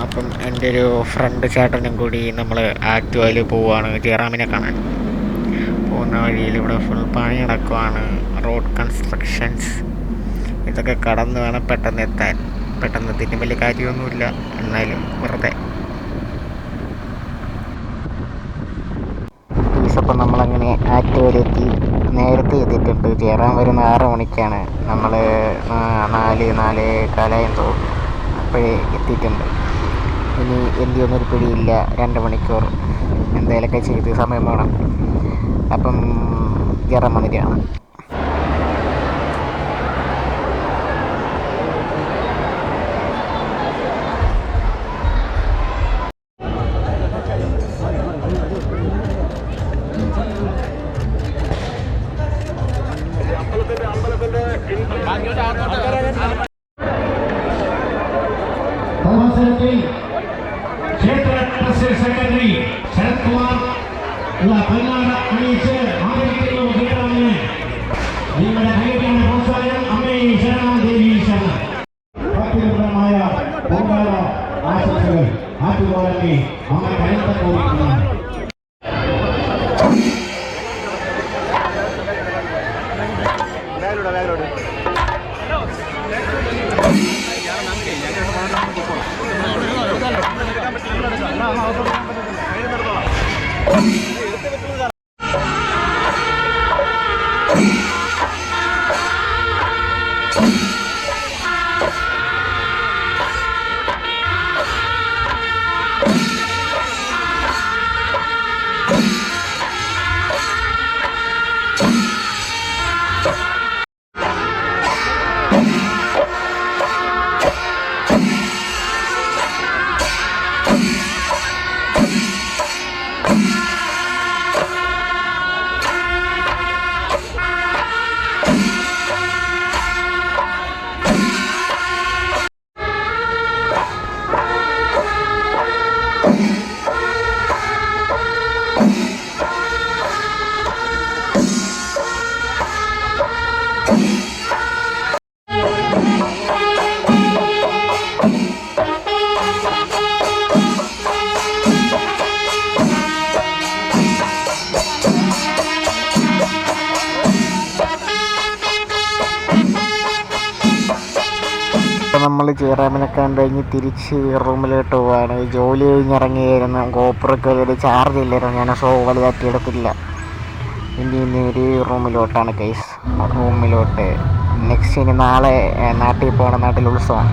അപ്പം എൻ്റെ ഒരു ഫ്രണ്ട് ചേട്ടനും കൂടി നമ്മൾ ആക്റ്റീവായിൽ പോവുകയാണ് ജയറാമിനെ കാണാൻ. പോകുന്ന വഴിയിൽ ഇവിടെ ഫുൾ പണി നടക്കുവാണ്, റോഡ് കൺസ്ട്രക്ഷൻസ്. ഇതൊക്കെ കടന്ന് വേണം പെട്ടെന്ന് എത്താൻ. പെട്ടെന്ന് എത്തിയിട്ട് വലിയ കാര്യമൊന്നുമില്ല, എന്നാലും വെറുതെ. ഈസപ്പം നമ്മളങ്ങനെ ആക്റ്റീവയിലെത്തി. നേരത്തെ എത്തിയിട്ടുണ്ട്. ജയറാം വരുന്ന 6 മണിക്കാണ്. നമ്മൾ 4-4:15 തോന്നുന്നു അപ്പോഴേ എത്തിയിട്ടുണ്ട്. ഇനി എന്ത് ചെയ്യുന്നൊരു പിടിയില്ല. 2 മണിക്കൂർ എന്തെങ്കിലുമൊക്കെ ചെയ്ത് സമയം വേണം. അപ്പം ജയറാം വന്നിട്ടാണ്. ക്ഷേത്ര ട്രസ്റ്റ് സെക്രട്ടറി ശരത് കുമാർ പതിനാറ് അണിയിച്ച് ആദരിക്കുന്നു ജയറാമിനെ. നിങ്ങളുടെ കൈയ്യടിയാണ് പ്രോത്സാഹനം. അമ്മേ ശരണം, ദേവി ശരണം. ഭക്തിപരമായ പൊങ്കാല ആശംസകൾ ആറ്റുപോലി അമ്മ കരുത്ത പോയിരിക്കുന്നു. നമ്മൾ ജയറാമിനെ കണ്ടു കഴിഞ്ഞ് തിരിച്ച് റൂമിലോട്ട് പോവാണ്. ജോലി കഴിഞ്ഞിറങ്ങിയായിരുന്നു. ഗോപുരമൊക്കെ ഒരു ചാർജ് ഇല്ലായിരുന്നു. ഞാൻ ഷോ വലുതാക്കിയെടുത്തില്ല. ഇനി ഒരു റൂമിലോട്ടാണ് കേസ്. റൂമിലോട്ട് നെക്സ്റ്റ് ഇനി നാളെ നാട്ടിൽ പോകണം. നാട്ടിൽ ഉത്സവമാണ്.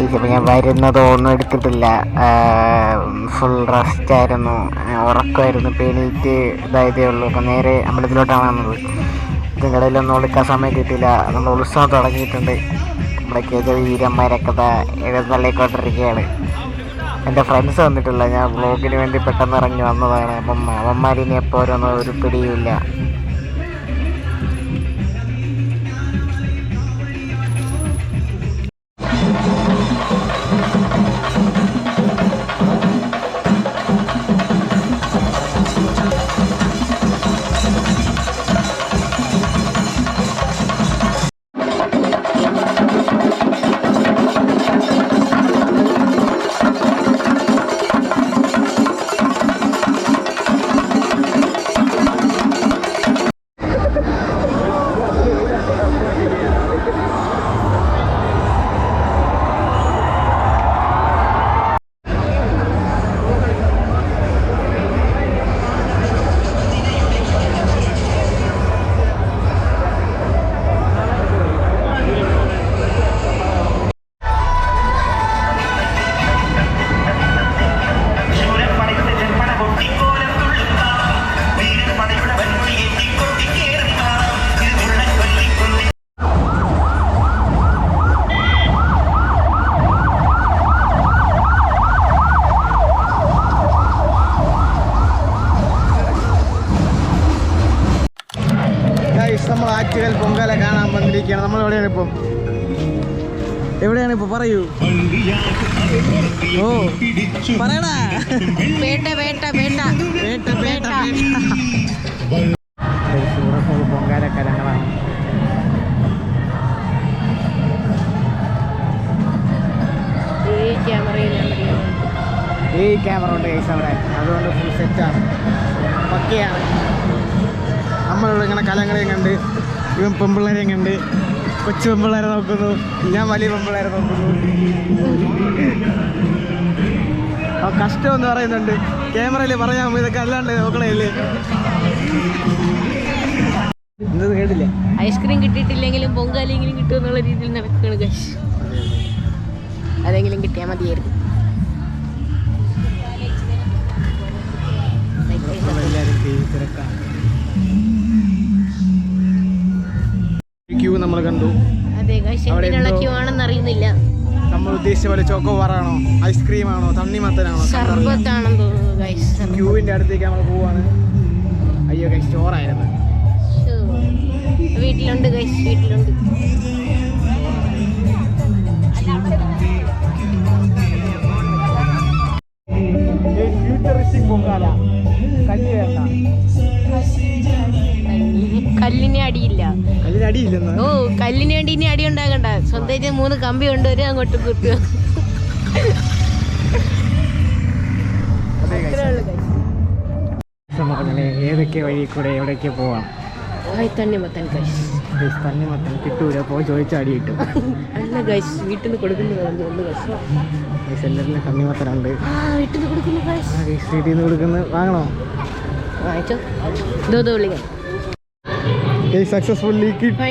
ഇതിപ്പോൾ ഞാൻ വരുന്നതോ ഒന്നും എടുത്തിട്ടില്ല. ഫുൾ റെസ്റ്റായിരുന്നു, ഉറക്കമായിരുന്നു. ഇപ്പോൾ എണീറ്റ് ഇതായതേ ഉള്ളൂ. അപ്പോൾ നേരെ അമ്പലത്തിലോട്ടാണ് വന്നത്. ഇതിനിടയിലൊന്നും എടുക്കാൻ സമയം കിട്ടിയില്ല. നമ്മൾ ഉത്സവം തുടങ്ങിയിട്ടുണ്ട്. നമ്മുടെ വീരന്മാരൊക്കെ എഴുന്നള്ളിക്കൊണ്ടിരിക്കുകയാണ്. എൻ്റെ ഫ്രണ്ട്സ് വന്നിട്ടില്ല. ഞാൻ വ്ളോഗിന് വേണ്ടി പെട്ടെന്ന് ഇറങ്ങി വന്നതാണ്. അപ്പം അവന്മാരിനി എപ്പോൾ ഓരോന്നും ഒരു പിടിയുമില്ല. നമ്മൾ ആറ്റുകാൽ പൊങ്കാല കാണാൻ വന്നിരിക്കുകയാണ്. നമ്മൾ എവിടെയാണ് ഇപ്പൊ പറയൂ. ഓ പറയടാ. വേട്ട വേട്ട വേട്ട വേട്ട വേട്ട പൊങ്കാല കലങ്ങളാണ്. ഈ ക്യാമറയിൽ ഈ ക്യാമറ ഉണ്ട് ഗൈസ് അവിടെ, അതുകൊണ്ട് ഫുൾ സെറ്റാണ്, പക്കയാണ്. നമ്മളിവിടെ ഇങ്ങനെ കലങ്ങളെയും കണ്ട് ഇവൻ പെമ്പിള്ളേരെയും കണ്ട് കൊച്ചു പെമ്പിള്ളേരെ നോക്കുന്നു, ഞാൻ വലിയ പെമ്പിള്ളേരെ നോക്കുന്നു. കഷ്ടം എന്ന് പറയുന്നുണ്ട് ക്യാമറയിൽ പറയാമോ, ഇതൊക്കെ അല്ലാണ്ട് നോക്കണേല്ലേ. എന്തത് കേട്ടില്ലേ? ഐസ്ക്രീം കിട്ടിയിട്ടില്ലെങ്കിലും പൊങ്കാലെങ്കിലും കിട്ടുമെന്നുള്ള രീതിയിൽ നടക്കുകയാണ് ഗൈസ്. അതെങ്കിലും കിട്ടിയാൽ മതിയായിരുന്നു. ക്യൂ നമ്മൾ കണ്ടു. അതെ ഗൈസ്, എന്തിനുള്ള ക്യൂ ആണെന്ന് അറിയുന്നില്ല. നമ്മൾ ഉദ്ദേശിച്ച പോലെ ചോക്കോബാറാണോ, ഐസ്ക്രീം ആണോ, തണ്ണിമത്തനാണോ, സർബത്താണെന്ന് തോന്നുന്നു ഗൈസ്. ക്യൂവിന്റെ അടുത്തേക്ക് നമ്മൾ പോവാണ്. അയ്യോ ഗൈസ്, ചോറായിരുന്നു. വീട്ടിലുണ്ട് ഗൈസ്, വീട്ടിലുണ്ട്. ഫ്യൂച്ചറിസ്റ്റിക് പൊങ്കാല, കല്ല് വേണ്ട, കല്ലിന് അടിയില്ല. കല്ലിന് അടിയില്ലെന്ന്. ഓ, കല്ലിന് വേണ്ടി ഇനി അടി ഉണ്ടാകണ്ട. സ്വന്തമായിട്ട് 3 കമ്പി കൊണ്ടുവരും, അങ്ങോട്ട് കുട്ടുക. നമുക്കങ്ങനെ ഏതൊക്കെ വഴി കൂടെ എവിടെയൊക്കെ പോവാം. തണ്ണിമത്തൻ ഗൈസ്. തണ്ണിമത്തൻ കിട്ടൂല, പോയി ചോദിച്ചാൽ അടി കിട്ടും. അല്ല ഗൈസ്, വീട്ടിൽ നിന്ന് കൊടുക്കുന്നത് എല്ലാവരും തണ്ണിമത്തനുണ്ട്. വീട്ടിൽ നിന്ന് കൊടുക്കുന്നു ഗൈസ്. വീട്ടിൽ നിന്ന് കൊടുക്കുന്നത് വാങ്ങണോ? വാങ്ങിച്ചോ. വിളിക്കാം. സക്സസ്ഫുള്ളി കിട്ടി.